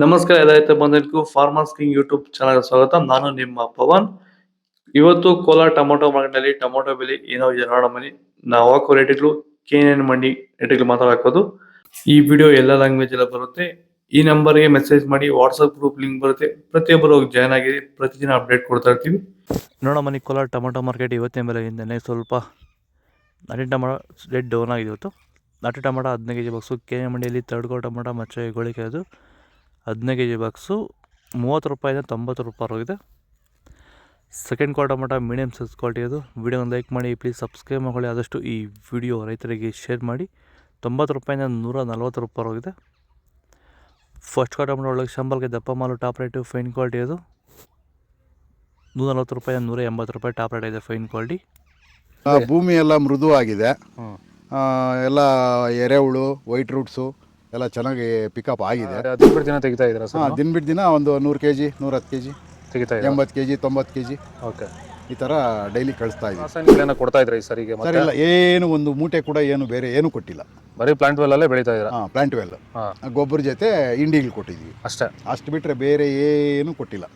ನಮಸ್ಕಾರ ರೈತ ಬಂಧುಗಳಿಗೂ farmers king YouTube channel ಸ್ವಾಗತ. ನಾನು ನಿಮ್ಮ ಪವನ್. ಇವತ್ತು ಕೋಲಾರ ಟೊಮೊಟೊ ಮಾರ್ಕೆಟ್ನಲ್ಲಿ ಟೊಮೊಟೊ ಬೆಲೆ ಏನೋ ಇದೆ ನೋಡೋಣ ಬನ್ನಿ. ನಾವು ಹಾಕೋ ರೇಟ್ಗಳು KNN ಮಂಡಿ ರೇಟ್ಗಳು ಮಾತಾಡೋದು. ಈ ವಿಡಿಯೋ ಎಲ್ಲ ಲ್ಯಾಂಗ್ವೇಜ್ ಎಲ್ಲ ಬರುತ್ತೆ. ಈ ನಂಬರ್ಗೆ ಮೆಸೇಜ್ ಮಾಡಿ, ವಾಟ್ಸಪ್ ಗ್ರೂಪ್ ಲಿಂಕ್ ಬರುತ್ತೆ, ಪ್ರತಿಯೊಬ್ಬರು ಜಾಯ್ನ್ ಆಗಿ ಪ್ರತಿದಿನ ಅಪ್ಡೇಟ್ ಕೊಡ್ತಾ ಇರ್ತೀವಿ. ನೋಡೋಣ ಬನ್ನಿ, ಕೋಲಾರ ಟೊಮೊಟೊ ಮಾರ್ಕೆಟ್ ಇವತ್ತಿನ ಬೆಲೆಯಿಂದನೇ ಸ್ವಲ್ಪ ನಾಟಿ ಟೊಮೊಟೊ ರೇಟ್ ಡೌನ್ ಆಗಿದೆ. ಇವತ್ತು ನಾಟಿ ಟೊಮೊಟೊ 15 kg ಬಾಕ್ಸು KNN ಮಂಡಿಯಲ್ಲಿ ತರ್ಡ್ಕೋ ಟೊಮೊಟೊ ಮತ್ತು ಗೋಳಿಕೆ ಅದು 15 kg ಬಾಕ್ಸು 30 ರೂಪಾಯಿಂದ 90 ರೂಪಾಯಿ ಹೋಗಿದೆ. Second quarter tomato medium size quality ಅದು. ವಿಡಿಯೋನ ಲೈಕ್ ಮಾಡಿ, ಪ್ಲೀಸ್ ಸಬ್ಸ್ಕ್ರೈಬ್ ಮಾಡಿ, ಆದಷ್ಟು ಈ ವಿಡಿಯೋ ರೈತರಿಗೆ ಶೇರ್ ಮಾಡಿ. 90 ರೂಪಾಯಿಂದ 140 ರೂಪಾಯಿ ಹೋಗಿದೆ. ಫಸ್ಟ್ ಕ್ವಾರ್ಟರ್ ಟೊಮೊಟೊ ಒಳಗೆ ಶಂಬಲ್ಗೆ ದಪ್ಪ ಮಾಲು ಟಾಪ್ ರೇಟು ಫೈನ್ ಕ್ವಾಲಿಟಿ ಅದು 140 ರೂಪಾಯಿ 180 ರೂಪಾಯಿ ಟಾಪ್ ರೇಟ್ ಇದೆ ಫೈನ್ ಕ್ವಾಲಿಟಿ. ಭೂಮಿ ಎಲ್ಲ ಮೃದು ಆಗಿದೆ. ಎಲ್ಲ ಎರೆಹುಳು, ವೈಟ್ ರೂಟ್ಸು ಎಲ್ಲ ಚೆನ್ನಾಗಿ ಪಿಕಪ್ ಆಗಿದೆ. ದಿನ ಬಿಟ್ಟು ದಿನ ತೆಗಿತಾ ಇದ್ದೀರಾ ಸರ್? ದಿನ ಬಿಟ್ಟು ದಿನ ಒಂದು 100 kg 110 kg ತೆಗಿತಾ ಇದ್ದೀರಾ? 80 kg 90 kg ಓಕೆ. ಈ ಥರ ಡೈಲಿ ಕಳಿಸ್ತಾ ಇದ್ದೀವಿ. ರಾಸಾಯನಿಕಗಳನ್ನ ಕೊಡ್ತಾ ಇದ್ರಾ ಈ ಸರಿಗೆ? ಸರ್ ಇಲ್ಲ, ಏನು ಒಂದು ಮೂಟೆ ಕೂಡ ಏನು ಬೇರೆ ಏನು ಕೊಟ್ಟಿಲ್ಲ. ಬರೀ ಪ್ಲಾಂಟ್ ವೆಲ್ ಅಲ್ಲೇ ಬೆಳೀತಾ ಇದ್ದೀರಾ? ಪ್ಲಾಂಟ್ ವೆಲ್ ಗೊಬ್ಬರ ಜೊತೆ ಇಂಡಿಗಳು ಕೊಟ್ಟಿದ್ವಿ ಅಷ್ಟೇ. ಅಷ್ಟು ಬಿಟ್ಟರೆ ಬೇರೆ ಏನು ಕೊಟ್ಟಿಲ್ಲ.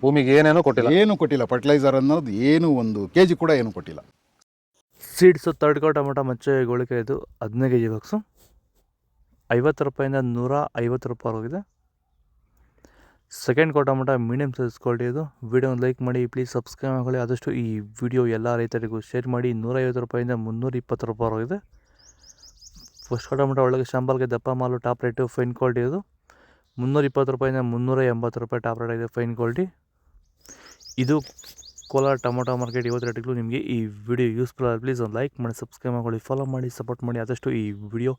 ಭೂಮಿಗೆ ಏನೇನೋ ಕೊಟ್ಟಿಲ್ಲ? ಏನು ಕೊಟ್ಟಿಲ್ಲ. ಫರ್ಟಿಲೈಸರ್ ಅನ್ನೋದು ಏನು 1 kg ಕೂಡ ಏನು ಕೊಟ್ಟಿಲ್ಲ. ಸೀಡ್ಸು ತರ್ಡ್ಕೋ ಟೊಮೊಟೊ ಮತ್ತು ಗೋಳಿಕೆ ಇದು 15 kg ಬಾಕ್ಸು 50 ರೂಪಾಯಿಂದ 150 ರೂಪಾಯಿ ಹೋಗಿದೆ. Second quarter tomato medium size quality ಇದು. ವಿಡಿಯೋನ ಲೈಕ್ ಮಾಡಿ, ಪ್ಲೀಸ್ ಸಬ್ಸ್ಕ್ರೈಬ್ ಮಾಡಿ, ಆದಷ್ಟು ಈ ವಿಡಿಯೋ ಎಲ್ಲ ರೈತರಿಗೂ ಶೇರ್ ಮಾಡಿ. 150 ರೂಪಾಯಿಂದ 320 ರೂಪಾಯಿ ಹೋಗಿದೆ. ಫಸ್ಟ್ ಕ್ವಾರ್ಟರ್ ಟೊಮೊಟೊ ಒಳಗೆ ಶಾಂಬಲ್ಗೆ ದಪ್ಪ ಮಾಲು ಟಾಪ್ ರೇಟು ಫೈನ್ ಕ್ವಾಲಿಟಿ ಇದು 320 ರೂಪಾಯಿಂದ 380 ರೂಪಾಯಿ ಟಾಪ್ ರೇಟ್ ಇದೆ ಫೈನ್ ಕ್ವಾಲಿಟಿ. ಇದು ಕೋಲಾರ ಟೊಮೊಟೊ ಮಾರ್ಕೆಟ್ ಇವತ್ತು ರೇಟ್ಗಳು. ನಿಮಗೆ ಈ ವಿಡಿಯೋ ಯೂಸ್ಫುಲ್ ಆಗಿ ಪ್ಲೀಸ್ ಒಂದು ಲೈಕ್ ಮಾಡಿ, ಸಬ್ಸ್ಕ್ರೈಬ್ ಮಾಡಿ, ಫಾಲೋ ಮಾಡಿ, ಸಪೋರ್ಟ್ ಮಾಡಿ. ಆದಷ್ಟು ಈ ವಿಡಿಯೋ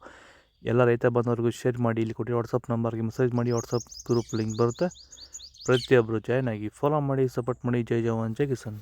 ಎಲ್ಲ ರೈತ ಬಂದವರಿಗೂ ಶೇರ್ ಮಾಡಿ. ಇಲ್ಲಿ ಕೊಟ್ಟಿರೋ ವಾಟ್ಸಪ್ ನಂಬರ್ಗೆ ಮೆಸೇಜ್ ಮಾಡಿ, ವಾಟ್ಸಪ್ ಗ್ರೂಪ್ ಲಿಂಕ್ ಬರುತ್ತೆ, ಪ್ರತಿಯೊಬ್ಬರು ಜಾಯ್ನ್ ಆಗಿ ಫಾಲೋ ಮಾಡಿ, ಸಪೋರ್ಟ್ ಮಾಡಿ. ಜೈ ಜವಾನ್ ಜೈ ಕಿಸಾನ್.